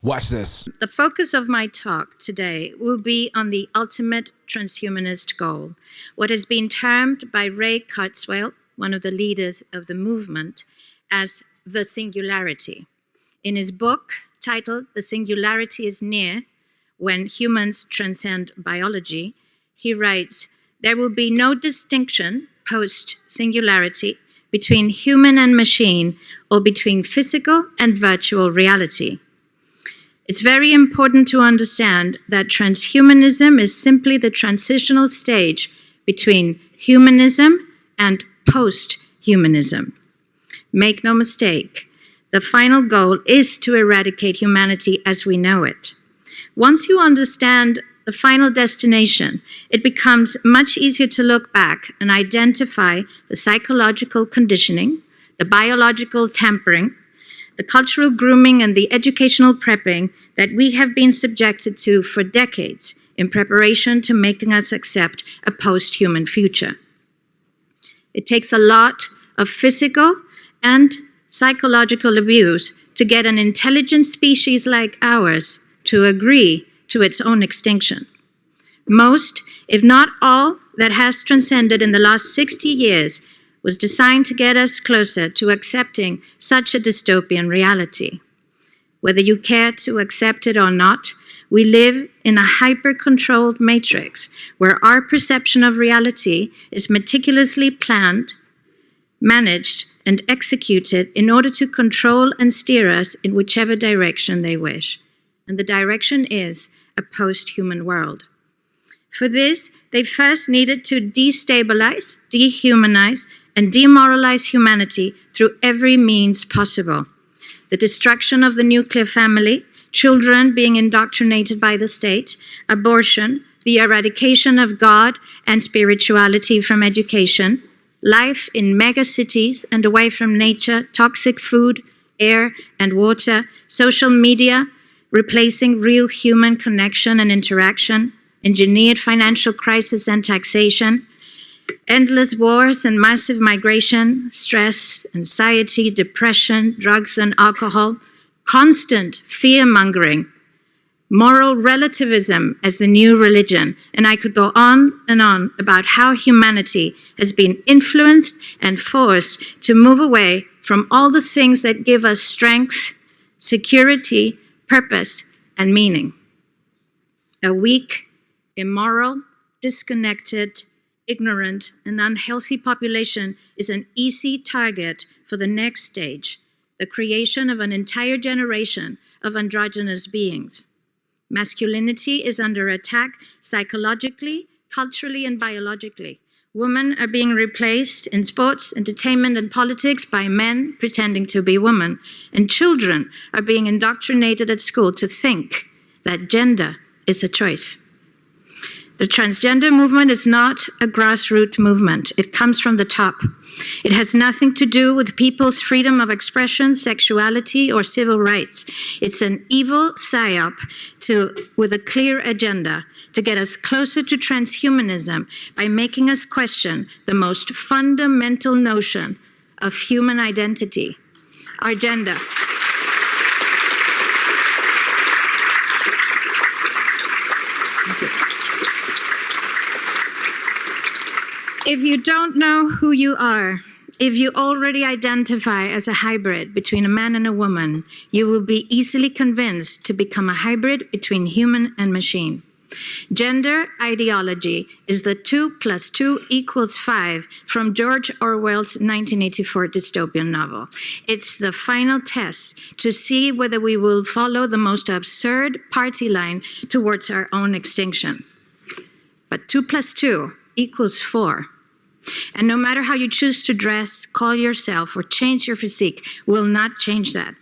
Watch this. The focus of my talk today will be on the ultimate transhumanist goal, what has been termed by Ray Kurzweil, one of the leaders of the movement, as the singularity. In his book titled The Singularity is Near, When Humans Transcend Biology, he writes, "There will be no distinction post-singularity between human and machine or between physical and virtual reality." It's very important to understand that transhumanism is simply the transitional stage between humanism and post-humanism. Make no mistake, the final goal is to eradicate humanity as we know it. Once you understand the final destination, it becomes much easier to look back and identify the psychological conditioning, the biological tampering, the cultural grooming and the educational prepping that we have been subjected to for decades in preparation to making us accept a post-human future. It takes a lot of physical and psychological abuse to get an intelligent species like ours to agree to its own extinction. Most, if not all, that has transcended in the last 60 years was designed to get us closer to accepting such a dystopian reality. Whether you care to accept it or not, we live in a hyper-controlled matrix where our perception of reality is meticulously planned, managed, and executed in order to control and steer us in whichever direction they wish. And the direction is a post-human world. For this, they first needed to destabilize, dehumanize, and demoralize humanity through every means possible. The destruction of the nuclear family, children being indoctrinated by the state, abortion, the eradication of God and spirituality from education, life in megacities and away from nature, toxic food, air and water, social media, replacing real human connection and interaction, engineered financial crisis and taxation, endless wars and massive migration, stress, anxiety, depression, drugs and alcohol, constant fear-mongering, moral relativism as the new religion, and I could go on and on about how humanity has been influenced and forced to move away from all the things that give us strength, security, purpose, and meaning. A weak, immoral, disconnected, ignorant, and unhealthy population is an easy target for the next stage, the creation of an entire generation of androgynous beings. Masculinity is under attack psychologically, culturally, and biologically. Women are being replaced in sports, entertainment, and politics by men pretending to be women, and children are being indoctrinated at school to think that gender is a choice. The transgender movement is not a grassroots movement. It comes from the top. It has nothing to do with people's freedom of expression, sexuality, or civil rights. It's an evil psyop with a clear agenda to get us closer to transhumanism by making us question the most fundamental notion of human identity, our gender. If you don't know who you are, if you already identify as a hybrid between a man and a woman, you will be easily convinced to become a hybrid between human and machine. Gender ideology is the 2 + 2 = 5 from George Orwell's 1984 dystopian novel. It's the final test to see whether we will follow the most absurd party line towards our own extinction. But 2 + 2 = 4. And no matter how you choose to dress, call yourself, or change your physique, will not change that.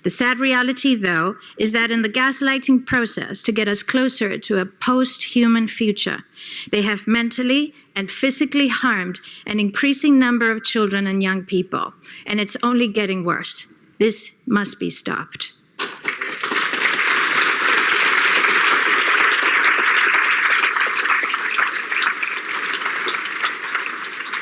The sad reality, though, is that in the gaslighting process to get us closer to a post-human future, they have mentally and physically harmed an increasing number of children and young people, and it's only getting worse. This must be stopped.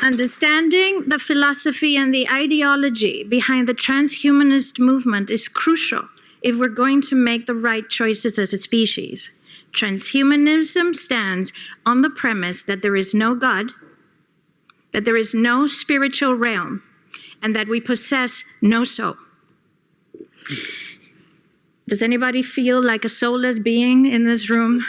Understanding the philosophy and the ideology behind the transhumanist movement is crucial if we're going to make the right choices as a species. Transhumanism stands on the premise that there is no God, that there is no spiritual realm, and that we possess no soul. Does anybody feel like a soulless being in this room?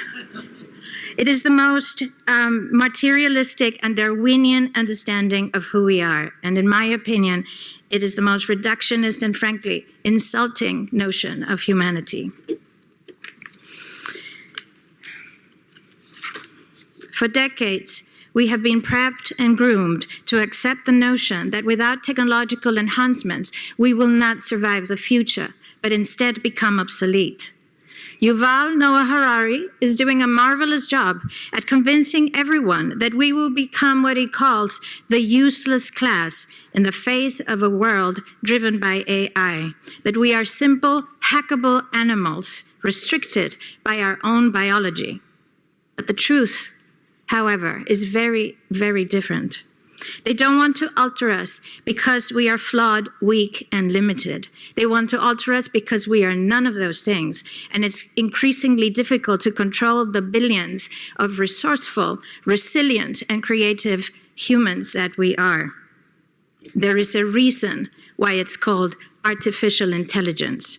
It is the most materialistic and Darwinian understanding of who we are. And in my opinion, it is the most reductionist and frankly insulting notion of humanity. For decades, we have been prepped and groomed to accept the notion that without technological enhancements, we will not survive the future, but instead become obsolete. Yuval Noah Harari is doing a marvelous job at convincing everyone that we will become what he calls the useless class in the face of a world driven by AI, that we are simple, hackable animals restricted by our own biology. But the truth, however, is very, very different. They don't want to alter us because we are flawed, weak, and limited. They want to alter us because we are none of those things. And it's increasingly difficult to control the billions of resourceful, resilient, and creative humans that we are. There is a reason why it's called artificial intelligence.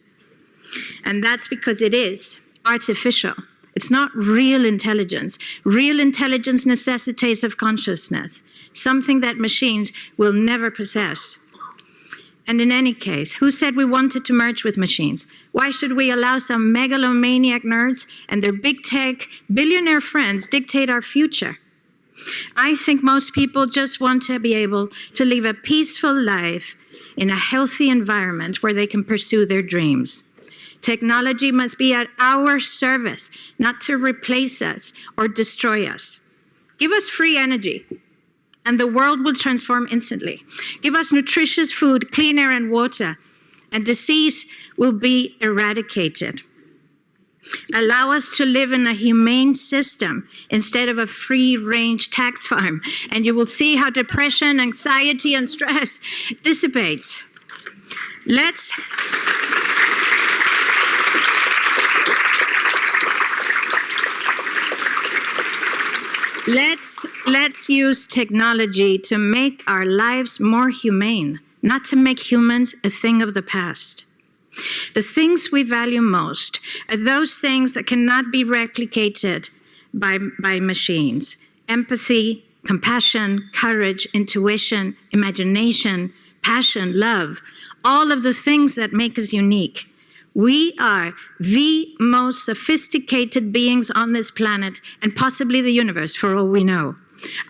And that's because it is artificial. It's not real intelligence. Real intelligence necessitates of consciousness, something that machines will never possess. And in any case, who said we wanted to merge with machines? Why should we allow some megalomaniac nerds and their big tech billionaire friends dictate our future? I think most people just want to be able to live a peaceful life in a healthy environment where they can pursue their dreams. Technology must be at our service, not to replace us or destroy us. Give us free energy, and the world will transform instantly. Give us nutritious food, clean air, and water, and disease will be eradicated. Allow us to live in a humane system instead of a free-range tax farm, and you will see how depression, anxiety, and stress dissipates. Let's use technology to make our lives more humane, not to make humans a thing of the past. The things we value most are those things that cannot be replicated by machines. Empathy, compassion, courage, intuition, imagination, passion, love, all of the things that make us unique. We are the most sophisticated beings on this planet and possibly the universe, for all we know.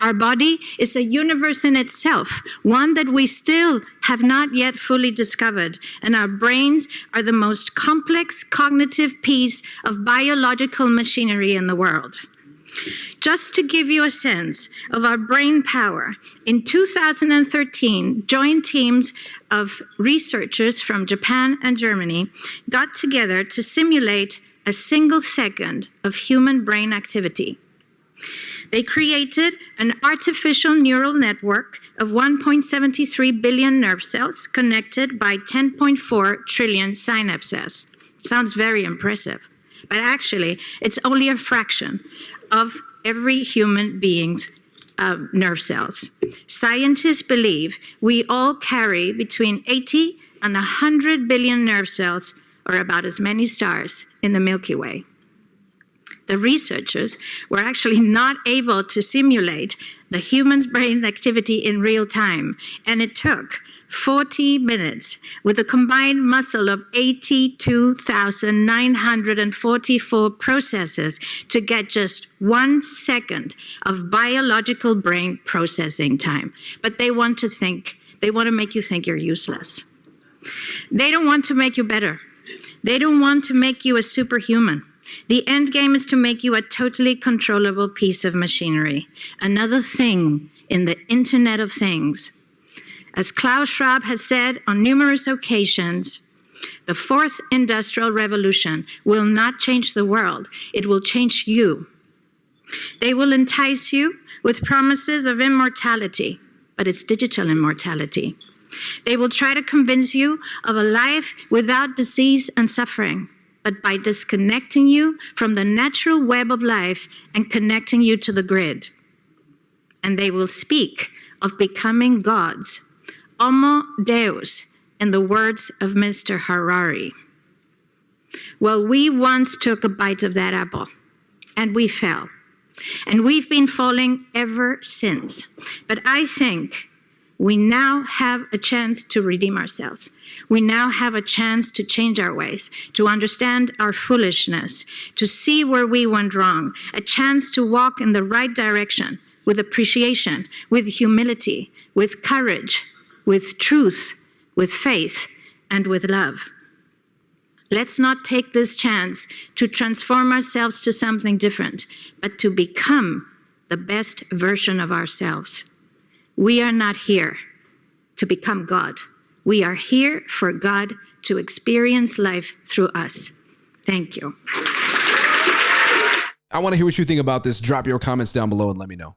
Our body is a universe in itself, one that we still have not yet fully discovered, and our brains are the most complex cognitive piece of biological machinery in the world. Just to give you a sense of our brain power, in 2013, joint teams of researchers from Japan and Germany got together to simulate a single second of human brain activity. They created an artificial neural network of 1.73 billion nerve cells connected by 10.4 trillion synapses. Sounds very impressive, but actually, it's only a fraction of every human being's nerve cells. Scientists believe we all carry between 80 and 100 billion nerve cells, or about as many stars, in the Milky Way. The researchers were actually not able to simulate the human's brain activity in real time, and it took 40 minutes with a combined muscle of 82,944 processes to get just 1 second of biological brain processing time. But they want to make you think you're useless. They don't want to make you better. They don't want to make you a superhuman. The end game is to make you a totally controllable piece of machinery, another thing in the Internet of Things. As Klaus Schwab has said on numerous occasions, the fourth industrial revolution will not change the world, it will change you. They will entice you with promises of immortality, but it's digital immortality. They will try to convince you of a life without disease and suffering, but by disconnecting you from the natural web of life and connecting you to the grid. And they will speak of becoming gods, homo deus, in the words of Mr. Harari. Well, we once took a bite of that apple, and we fell. And we've been falling ever since. But I think we now have a chance to redeem ourselves. We now have a chance to change our ways, to understand our foolishness, to see where we went wrong, a chance to walk in the right direction with appreciation, with humility, with courage, with truth, with faith, and with love. Let's not take this chance to transform ourselves to something different, but to become the best version of ourselves. We are not here to become God. We are here for God to experience life through us. Thank you. I want to hear what you think about this. Drop your comments down below and let me know.